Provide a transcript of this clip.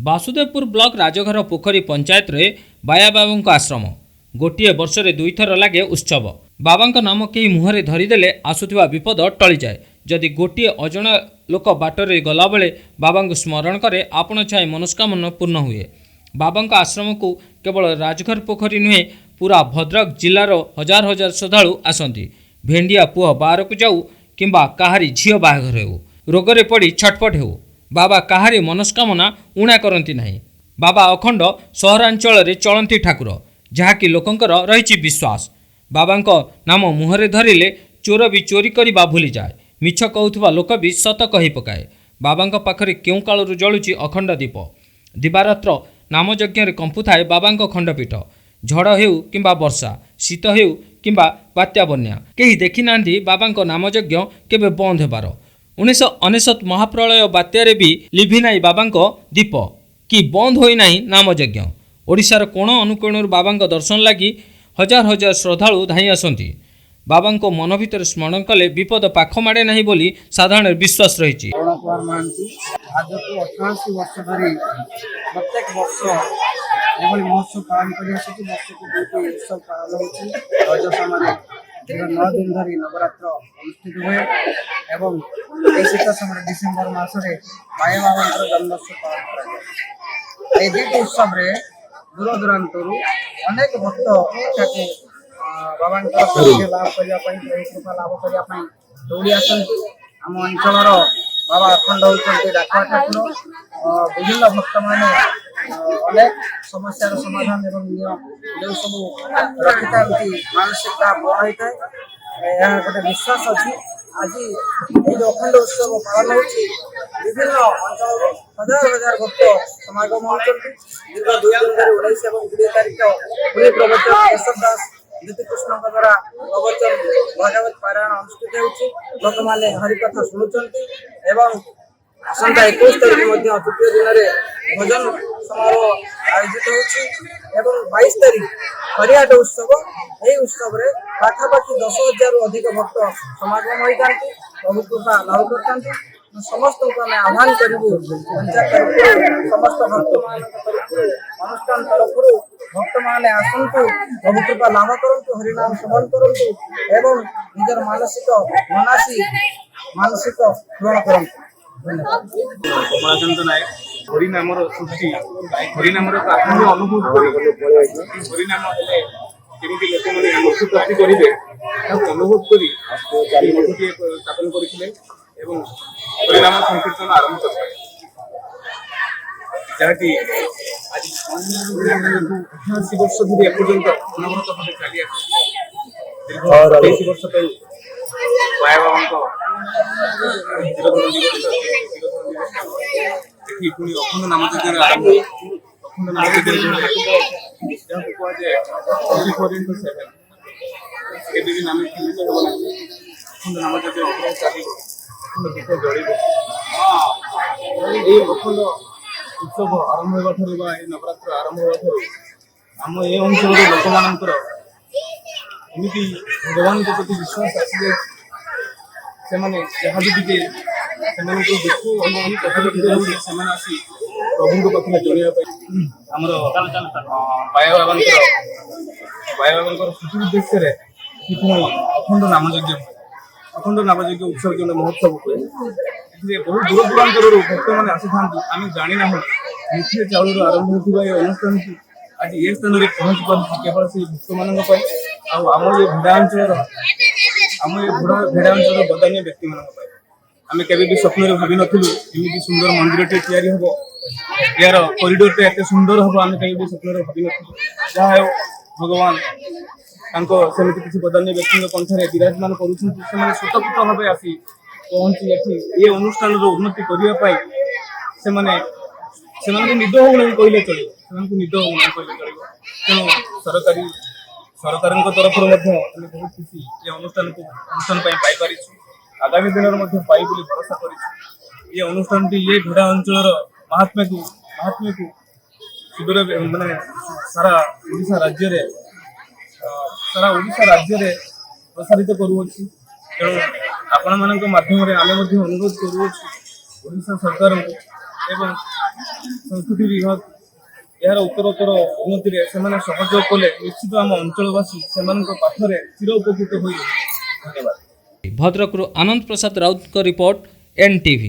Basudevpur block राजघर पोखरी पंचायत रे बाया बाबा आश्रम गोटे वर्ष में 2 थर लगे उत्सव। बाबा नाम कहीं मुहरे धरीदेले आसुवा विपद टली जाए। जदि गोटे अजणा लोक बाटर गला बेले बाबा स्मरण करे आपण छाए मनस्कामना पूर्ण हुए। बाबा आश्रम को केवल राजघर पोखरी नुहे पूरा भद्रक जिलार हजार हजार श्रद्धालु आसती। भेंडिया पुह बाहर को जाऊ किंबा काहारी झील बाहाघर हो रोगरे पड़ी छटपट हो बाबा काहारी मनस्कामना ऊणा करती नहीं। बाबा अखंड सहरांचल रे चलती ठाकुर जहाँकि लोकंकर रही विश्वास। बाबा नाम मुहरे धरिले चोर भी चोरी करने भूली जाए। मिछ कहूथुवा लोक भी सत कही पकाए। बाबा पाखरे क्यों कालरू जलुची अखंड दीप। दिवारात्र नामयज्ञ कंपु थाए बाबा खंडपीठ। झड़ हेउ किंबा वर्षा शीत हेउ किंबा बात्या बन्या कहीं देखी ना बाबा नामयज्ञ केबे बंद हेबार। 1999 महाप्रलय बात्यारे भी लिभि नाई बाबा दीप कि बंद होई नाई नामयज्ञ। ओडिशार कोण अनुकोण बाबा दर्शन लगी हजार हजार श्रद्धालु धाई आसती। बाबा मन भीतर स्मरण कले विपद पाख माड़े नहीं बोली साधारण विश्वास रही। प्रत्येक वर्ष महोत्सव पालन कर 9 दिन धरी नवरात्र अनुष्ठित हुए एवं शीत समय डिसेम्बर मासरे माया बाबा जन्मोत्सव पालन कर दुईट उत्सव दूर दूरांत अनेक भक्त एठाके बाबा लाभ करने कृपा लाभ करने दौड़ी आसती। आम अंचल बाबा अखंड होती डाकुआ ठाकुर विभिन्न भक्त मैंने अनेक समस्या समाधान एवं जो सब रखी था मानसिकता बड़ होता है गोटे विश्वास अच्छी। आज ये अखंड उत्सव पालन विभिन्न अंचल हजार हजार भक्त समागम होती। दीर्घ 2 दिन धरी 19 और 20 तारीख पुरी प्रवचन केशव दास कृष्ण द्वारा प्रवचन भागवत पारायण अनुष्ठित होती। लोक मैंने हरिकथा शुणुंट एवं आसंता 21 तारीख तृतीय दिन में भजन समारोह आयोजित होती। 22 तारीख हरिहाट उत्सव। यही उत्सव पाखापाखि 10,000 अधिक भक्त समागम होता प्रभु कृपा लाभ करते। समस्त को आम आह्वान करूँ पंचायत तरफ समस्त भक्त मान अनुष्ठान तरफ भक्त मैंने आसतु प्रभु कृपा लाभ करूँ हरिनाम श्रवण करूँ एवं निजर मानसिक मनासी मानसिक पूरण करूँ। कमलाकांत नायक हरिनाम सृष्टि हरिनाम अनुभव हरिनाम केमी लोक मैंने मोक्ष प्राप्ति करेंगे अनुभव कर स्थापन करते हरिनाम संकीर्तन आरंभ कर जहाँकि आज 88 वर्ष धरी एपर्यंत अनवरत भाव चली आस 23 वर्ष माया बाबा पुणी अखंड नामयज्ञ आरंभ अखंड नामयज्ञ जहाँ कहुए 24/7 नाम अखंड नामयज्ञ चलो अखंड दीप जल अखंड उत्सव आरंभ होगा नवरात्र आरंभ होगा आम ये अंचल लोक मानकर एमती भगवान के प्रति विश्वास आसी से जहाँ भी टे दुख अनुमान कथा से आसी प्रभु पाखे जड़ाई आमर बाया बाबा स्मृति उद्देश्य अखंड नामयज्ञ उत्सव जो महोत्सव हुए बहुत दूर दूरांतर भक्त मैंने आसी था आम जाना मुख्य चाउल आरंभ होता है अनुष्ठान की आज ये स्थान में पहुंच पार्टी केवल से भक्त मान आम ये भेड़ा अंचल बदान्य व्यक्ति मान आम के स्वप्न भावी नुँ एमती सुंदर मंदिर टे हम यार कॉरिडोर टे एत सुंदर हम आम कहीं स्वप्न भावी नुँ जहाँ भगवान सेमती किसी बदान्य व्यक्ति कंठे विराजमान कर स्वतंत्र भाव आसी पहुंची ये अनुष्ठान उन्नति करने से निद हो कहले चलो निद हो कहले चलो तेणु सरकार तरफ बहुत खुशी ये अनुष्ठान पाई आगामी दिन में पाई भरोसा कर अनुष्ठान ये भेड़ा अंचल महात्म्य को सुदूर मानने सारा ओडिशा राज्य प्रसारित करुच्छी। तेणु आपण मान माध्यम आम अनुरोध करुच्छू ओडिशा सरकार एवं ସଂସ୍କୃତି ବିଭାଗ ଏହାର ଉତ୍ତରୋତ୍ତର ଉନ୍ନତିରେ ସେମାନେ ସହଯୋଗ କଲେ ନିଶ୍ଚିତ ଆମ ଅଞ୍ଚଳବାସୀ ସେମାନଙ୍କ ପାଖରେ ଚିର ଉପକୃତ ହୋଇ ଧନ୍ୟବାଦ। ଭଦ୍ରକରୁ ଆନନ୍ଦ ପ୍ରସାଦ ରାଉତଙ୍କ ରିପୋର୍ଟ, NTV।